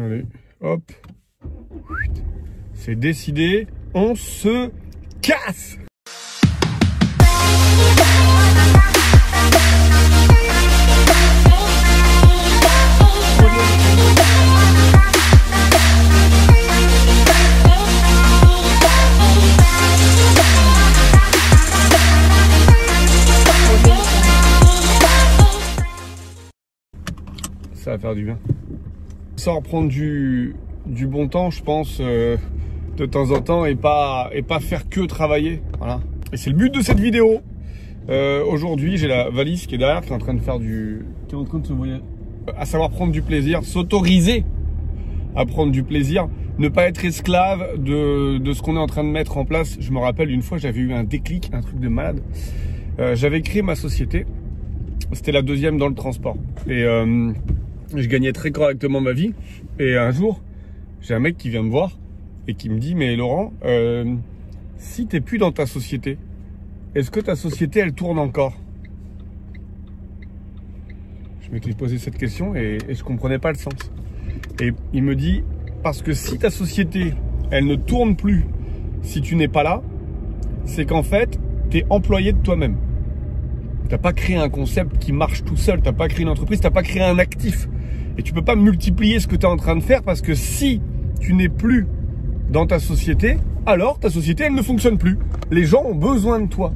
Allez, hop. C'est décidé, on se casse. Ça va faire du bien. Ça reprendre du bon temps, je pense, de temps en temps, et pas faire que travailler. Voilà. Et c'est le but de cette vidéo. Aujourd'hui, j'ai la valise qui est derrière, qui est en train de faire qui est en train de se voyager. À savoir prendre du plaisir, s'autoriser à prendre du plaisir, ne pas être esclave de ce qu'on est en train de mettre en place. Je me rappelle une fois, j'avais eu un déclic, un truc de malade. J'avais créé ma société. C'était la deuxième dans le transport. Et je gagnais très correctement ma vie. Et un jour, j'ai un mec qui vient me voir et qui me dit: mais Laurent, si t'es plus dans ta société, est-ce que ta société elle tourne encore? Je m'étais posé cette question et je comprenais pas le sens. Et il me dit: parce que si ta société elle ne tourne plus, si tu n'es pas là, c'est qu'en fait t'es employé de toi-même. T'as pas créé un concept qui marche tout seul, t'as pas créé une entreprise, t'as pas créé un actif. Et tu peux pas multiplier ce que tu es en train de faire, parce que si tu n'es plus dans ta société, alors ta société elle ne fonctionne plus. Les gens ont besoin de toi.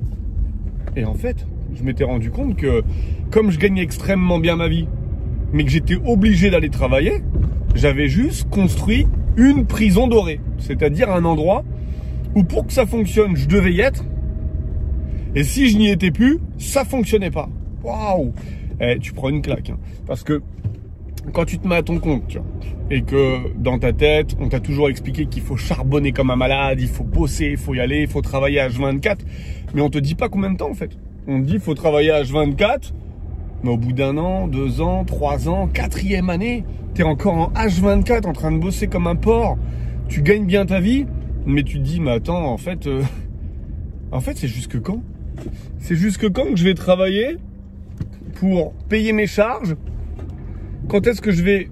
Et en fait, je m'étais rendu compte que comme je gagnais extrêmement bien ma vie, mais que j'étais obligé d'aller travailler, j'avais juste construit une prison dorée. C'est-à-dire un endroit où pour que ça fonctionne, je devais y être. Et si je n'y étais plus, ça fonctionnait pas. Waouh! Tu prends une claque. Hein. Parce que quand tu te mets à ton compte, tu vois, et que dans ta tête, on t'a toujours expliqué qu'il faut charbonner comme un malade, il faut bosser, il faut y aller, il faut travailler H24. Mais on te dit pas combien de temps en fait. On te dit qu'il faut travailler H24, mais au bout d'un an, 2 ans, 3 ans, 4e année, tu es encore en H24 en train de bosser comme un porc. Tu gagnes bien ta vie, mais tu te dis: mais attends, en fait c'est jusque quand? C'est jusque quand que je vais travailler pour payer mes charges? Quand est-ce que je vais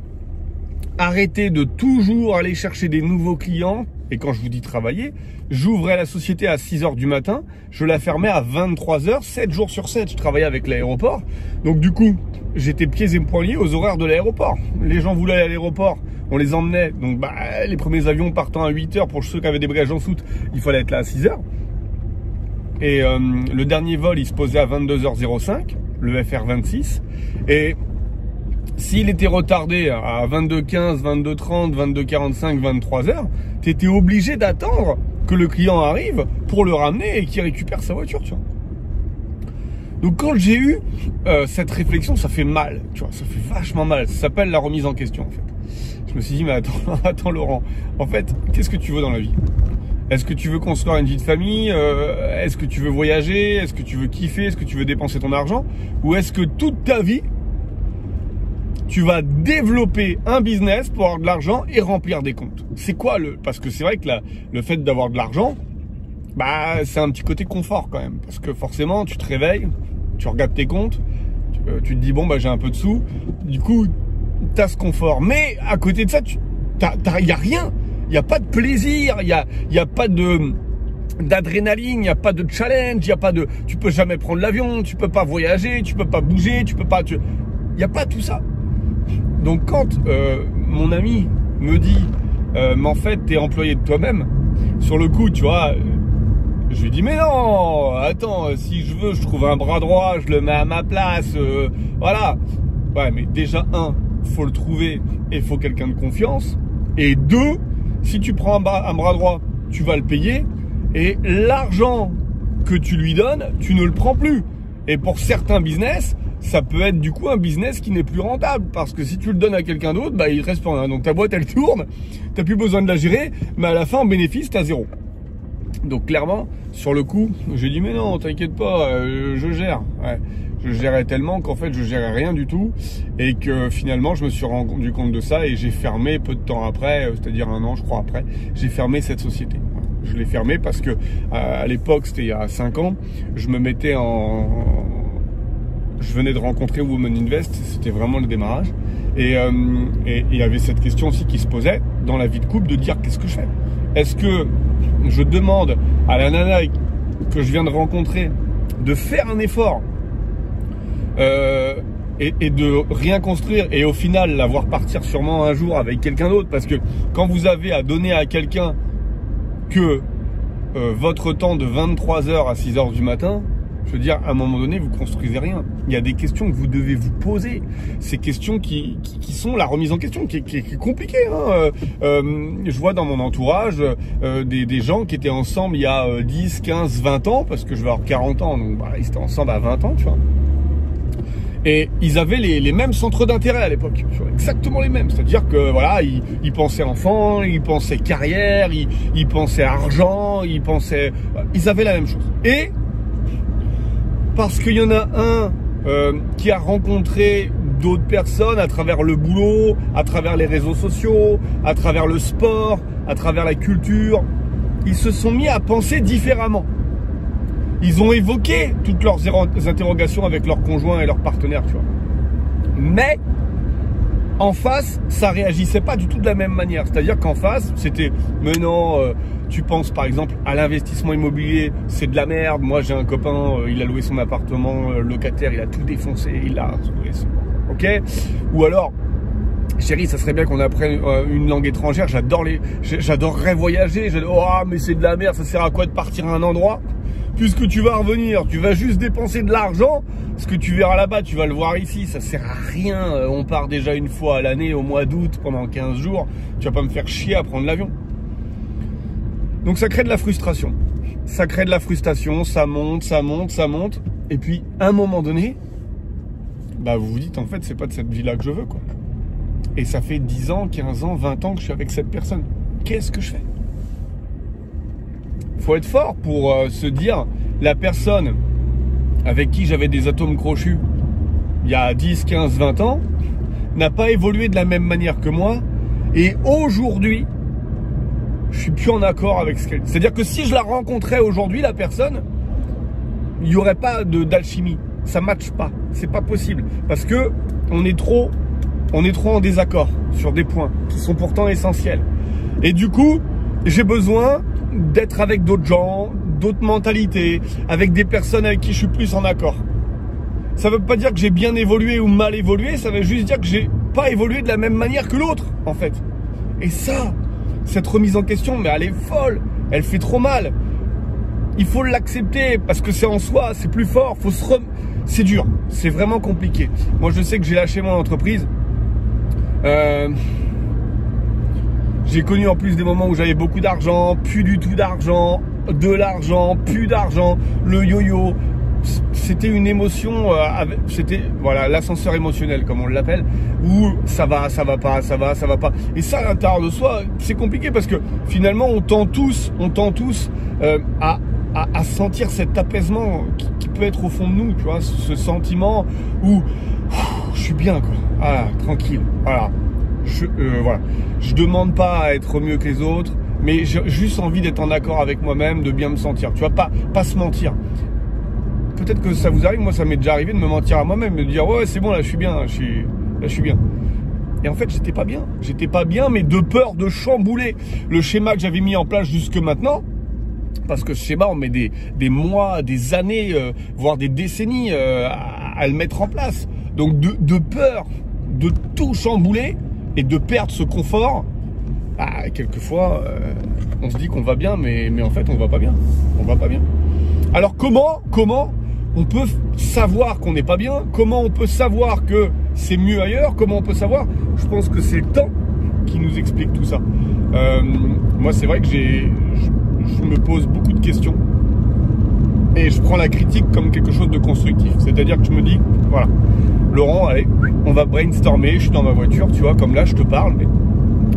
arrêter de toujours aller chercher des nouveaux clients? Et quand je vous dis travailler, j'ouvrais la société à 6 h du matin, je la fermais à 23 h, 7 jours sur 7. Je travaillais avec l'aéroport. Donc du coup, j'étais pieds et poings liés aux horaires de l'aéroport. Les gens voulaient aller à l'aéroport, on les emmenait. Donc les premiers avions partant à 8 h, pour ceux qui avaient des bagages en soute, il fallait être là à 6 h. Et le dernier vol, il se posait à 22 h 05, le FR26. Et s'il était retardé à 22h15, 22h30, 22h45, 23h, tu étais obligé d'attendre que le client arrive pour le ramener et qu'il récupère sa voiture, tu vois. Donc quand j'ai eu cette réflexion, ça fait mal, tu vois, ça fait vachement mal. Ça s'appelle la remise en question, en fait. Je me suis dit: mais attends Laurent, en fait, qu'est-ce que tu veux dans la vie? Est-ce que tu veux construire une vie de famille? Est-ce que tu veux voyager? Est-ce que tu veux kiffer? Est-ce que tu veux dépenser ton argent? Ou est-ce que toute ta vie, tu vas développer un business pour avoir de l'argent et remplir des comptes? C'est quoi parce que c'est vrai que le fait d'avoir de l'argent, c'est un petit côté confort quand même. Parce que forcément, tu te réveilles, tu regardes tes comptes, tu te dis: bon, j'ai un peu de sous. Du coup, tu as ce confort. Mais à côté de ça, il n'y a rien. Il n'y a pas de plaisir, il y a pas d'adrénaline, il n'y a pas de challenge, tu peux jamais prendre l'avion, tu peux pas voyager, tu peux pas bouger, il n'y a pas tout ça. Donc quand mon ami me dit: mais en fait t'es employé de toi-même, sur le coup, tu vois, je lui dis: mais non, attends, si je veux, je trouve un bras droit, je le mets à ma place, voilà. Ouais, mais déjà, faut le trouver et faut quelqu'un de confiance. Et 2, si tu prends un bras droit, tu vas le payer. Et l'argent que tu lui donnes, tu ne le prends plus. Et pour certains business, ça peut être du coup un business qui n'est plus rentable. Parce que si tu le donnes à quelqu'un d'autre, il te reste plus rien. Donc ta boîte, elle tourne, tu n'as plus besoin de la gérer. Mais à la fin, en bénéfice, tu as 0. Donc clairement, sur le coup, j'ai dit: mais non, t'inquiète pas, je gère. Ouais. Je gérais tellement qu'en fait je gérais rien du tout, et que finalement je me suis rendu compte de ça et j'ai fermé peu de temps après, c'est-à-dire 1 an je crois après, j'ai fermé cette société. Je l'ai fermée parce que à l'époque, c'était il y a 5 ans, je me mettais je venais de rencontrer Women Invest, c'était vraiment le démarrage. Et il y avait cette question aussi qui se posait dans la vie de couple de dire qu'est-ce que je fais? Est-ce que je demande à la nana que je viens de rencontrer de faire un effort et de rien construire et au final la voir partir sûrement un jour avec quelqu'un d'autre? Parce que quand vous avez à donner à quelqu'un que votre temps de 23h à 6h du matin, je veux dire, à un moment donné, vous construisez rien. Il y a des questions que vous devez vous poser. Ces questions qui sont la remise en question, qui est compliquée. Hein. Je vois dans mon entourage des gens qui étaient ensemble il y a 10, 15, 20 ans, parce que je vais avoir 40 ans, donc bah, ils étaient ensemble à 20 ans, tu vois. Et ils avaient les mêmes centres d'intérêt à l'époque, exactement les mêmes. C'est-à-dire que voilà, ils pensaient enfants, ils pensaient carrière, ils pensaient argent, ils avaient la même chose. Et parce qu'il y en a un qui a rencontré d'autres personnes à travers le boulot, à travers les réseaux sociaux, à travers le sport, à travers la culture, ils se sont mis à penser différemment. Ils ont évoqué toutes leurs interrogations avec leurs conjoints et leurs partenaires, tu vois. Mais en face, ça réagissait pas du tout de la même manière. C'est-à-dire qu'en face, c'était « mais non, tu penses par exemple à l'investissement immobilier, c'est de la merde. Moi, j'ai un copain, il a loué son appartement locataire, il a tout défoncé, il a... Ok ?» Ou alors, chérie, ça serait bien qu'on apprenne une langue étrangère, j'adorerais voyager, oh, mais c'est de la merde, ça sert à quoi de partir à un endroit ? Puisque tu vas revenir, tu vas juste dépenser de l'argent, ce que tu verras là-bas, tu vas le voir ici, ça sert à rien. On part déjà une fois à l'année, au mois d'août, pendant 15 jours, tu vas pas me faire chier à prendre l'avion. Donc ça crée de la frustration. Ça crée de la frustration, ça monte, ça monte, ça monte. Et puis, à un moment donné, bah vous vous dites, en fait, c'est pas de cette vie-là que je veux, quoi. Et ça fait 10 ans, 15 ans, 20 ans que je suis avec cette personne. Qu'est-ce que je fais ? Faut être fort pour se dire, la personne avec qui j'avais des atomes crochus il y a 10, 15, 20 ans n'a pas évolué de la même manière que moi. Et aujourd'hui, je suis plus en accord avec ce qu'elle... C'est-à-dire que si je la rencontrais aujourd'hui, la personne, il n'y aurait pas d'alchimie. Ça ne matche pas. C'est pas possible. Parce que on est trop en désaccord sur des points qui sont pourtant essentiels. Et du coup, j'ai besoin d'être avec d'autres gens, d'autres mentalités, avec des personnes avec qui je suis plus en accord. Ça veut pas dire que j'ai bien évolué ou mal évolué, ça veut juste dire que j'ai pas évolué de la même manière que l'autre, en fait. Et ça, cette remise en question, mais elle est folle, elle fait trop mal. Il faut l'accepter parce que c'est en soi, c'est plus fort, c'est dur, c'est vraiment compliqué. Moi, je sais que j'ai lâché mon entreprise. J'ai connu en plus des moments où j'avais beaucoup d'argent, plus du tout d'argent, de l'argent, plus d'argent, le yo-yo. C'était une émotion, c'était voilà l'ascenseur émotionnel comme on l'appelle, où ça va pas, ça va pas. Et ça à l'intérieur de soi, c'est compliqué parce que finalement on tend tous à sentir cet apaisement qui peut être au fond de nous, tu vois, ce sentiment où je suis bien quoi, voilà, tranquille, voilà. Je demande pas à être mieux que les autres, mais j'ai juste envie d'être en accord avec moi-même, de bien me sentir. Tu vois, pas se mentir. Peut-être que ça vous arrive, moi ça m'est déjà arrivé de me mentir à moi-même, de dire ouais c'est bon là je suis bien, là je suis bien. Et en fait j'étais pas bien, mais de peur de chambouler le schéma que j'avais mis en place jusque maintenant. Parce que ce schéma, on met des mois, des années, voire des décennies à le mettre en place. Donc de peur de tout chambouler et de perdre ce confort, quelquefois on se dit qu'on va bien, mais en fait on va pas bien. On va pas bien. Alors comment on peut savoir qu'on n'est pas bien? Comment on peut savoir que c'est mieux ailleurs? Comment on peut savoir? Je pense que c'est le temps qui nous explique tout ça. Moi c'est vrai que je me pose beaucoup de questions et je prends la critique comme quelque chose de constructif. C'est-à-dire que je me dis, voilà, Laurent, allez, on va brainstormer, je suis dans ma voiture, tu vois, comme là je te parle,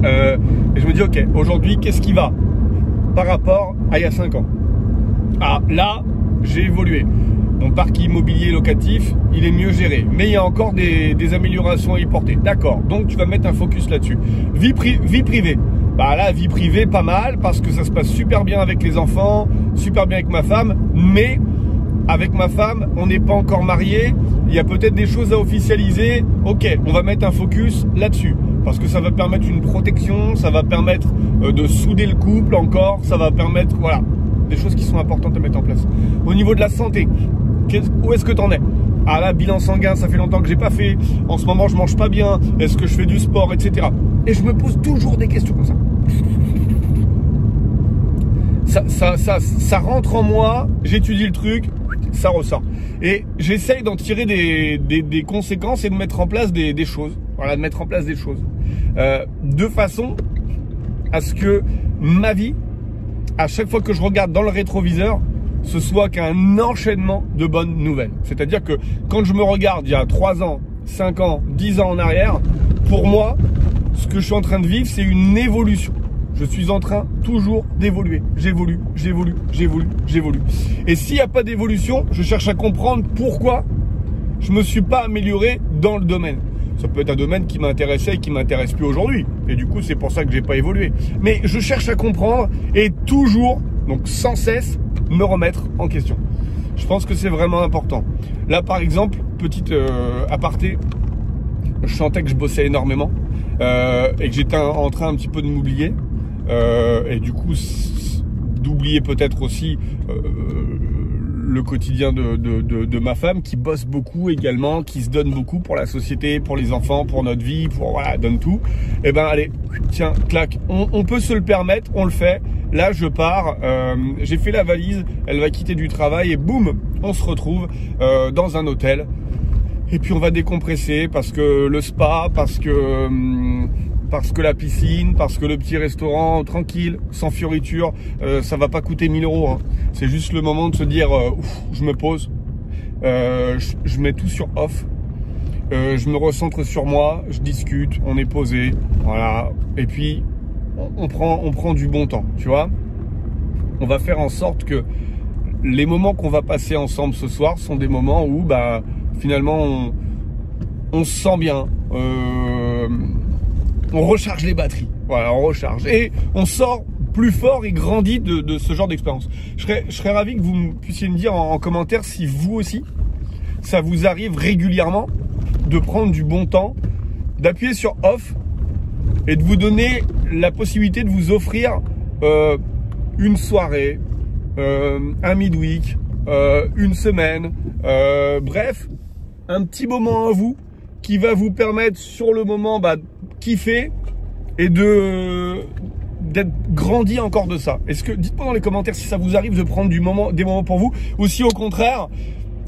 et je me dis, ok, aujourd'hui, qu'est-ce qui va par rapport à il y a 5 ans? Ah, là, j'ai évolué. Mon parc immobilier locatif, il est mieux géré, mais il y a encore des améliorations à y porter. D'accord, donc tu vas mettre un focus là-dessus. Vie privée. Bah là, vie privée, pas mal, parce que ça se passe super bien avec les enfants, super bien avec ma femme, mais avec ma femme, on n'est pas encore mariés, il y a peut-être des choses à officialiser. Ok, on va mettre un focus là-dessus. Parce que ça va permettre une protection, ça va permettre de souder le couple encore, ça va permettre, voilà, des choses qui sont importantes à mettre en place. Au niveau de la santé, où est-ce que t'en es? Ah là, bilan sanguin, ça fait longtemps que j'ai pas fait. En ce moment, je mange pas bien. Est-ce que je fais du sport, etc. Et je me pose toujours des questions comme ça. Ça rentre en moi, j'étudie le truc, ça ressort. Et j'essaye d'en tirer des conséquences et de mettre en place des choses. Voilà, de mettre en place des choses. De façon à ce que ma vie, à chaque fois que je regarde dans le rétroviseur, ce soit qu'un enchaînement de bonnes nouvelles. C'est-à-dire que quand je me regarde il y a 3 ans, 5 ans, 10 ans en arrière, pour moi, ce que je suis en train de vivre, c'est une évolution. Je suis en train toujours d'évoluer. J'évolue, j'évolue, j'évolue, j'évolue. Et s'il n'y a pas d'évolution, je cherche à comprendre pourquoi je ne me suis pas amélioré dans le domaine. Ça peut être un domaine qui m'intéressait et qui ne m'intéresse plus aujourd'hui. Et du coup, c'est pour ça que j'ai pas évolué. Mais je cherche à comprendre et toujours, donc sans cesse, me remettre en question. Je pense que c'est vraiment important. Là, par exemple, petite aparté, je sentais que je bossais énormément et que j'étais en train un petit peu de m'oublier. Et du coup, d'oublier peut-être aussi le quotidien de ma femme qui bosse beaucoup également, qui se donne beaucoup pour la société, pour les enfants, pour notre vie, pour voilà, donne tout. Et ben allez, tiens, clac, on peut se le permettre, on le fait. Là, je pars, j'ai fait la valise, elle va quitter du travail et boum, on se retrouve dans un hôtel. Et puis on va décompresser parce que le spa, parce que la piscine, parce que le petit restaurant tranquille, sans fioriture, ça va pas coûter 1000 €. Hein. C'est juste le moment de se dire, je me pose, je mets tout sur off, je me recentre sur moi, je discute, on est posé, voilà. Et puis on prend du bon temps, tu vois. On va faire en sorte que les moments qu'on va passer ensemble ce soir sont des moments où, bah, finalement, on se sent bien. On recharge les batteries. Voilà, on recharge. Et on sort plus fort et grandi de ce genre d'expérience. Je serais ravi que vous puissiez me dire en commentaire si vous aussi, ça vous arrive régulièrement de prendre du bon temps, d'appuyer sur off et de vous donner la possibilité de vous offrir une soirée, un midweek, une semaine, bref, un petit moment à vous qui va vous permettre sur le moment kiffer et d'être grandi encore de ça. Est-ce que dites-moi dans les commentaires si ça vous arrive de prendre des moments pour vous, ou si au contraire,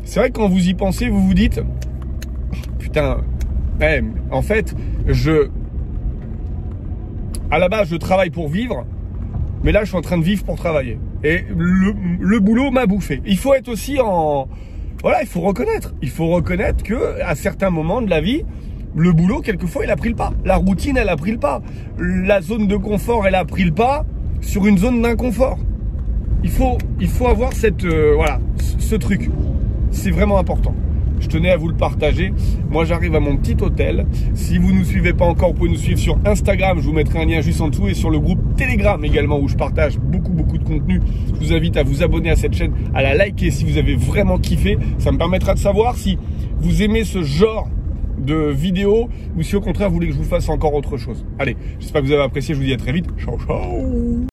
c'est vrai que quand vous y pensez, vous vous dites putain, en fait, à la base je travaille pour vivre, mais là je suis en train de vivre pour travailler. Et le boulot m'a bouffé. Il faut être aussi voilà, il faut reconnaître que à certains moments de la vie, le boulot, quelquefois, il a pris le pas. La routine, elle a pris le pas. La zone de confort, elle a pris le pas sur une zone d'inconfort. Il faut avoir voilà, ce truc. C'est vraiment important. Je tenais à vous le partager. Moi, j'arrive à mon petit hôtel. Si vous ne nous suivez pas encore, vous pouvez nous suivre sur Instagram. Je vous mettrai un lien juste en dessous et sur le groupe Telegram également où je partage beaucoup de contenu. Je vous invite à vous abonner à cette chaîne, à la liker si vous avez vraiment kiffé. Ça me permettra de savoir si vous aimez ce genre de vidéos ou si au contraire vous voulez que je vous fasse encore autre chose. Allez, j'espère que vous avez apprécié. Je vous dis à très vite. Ciao, ciao.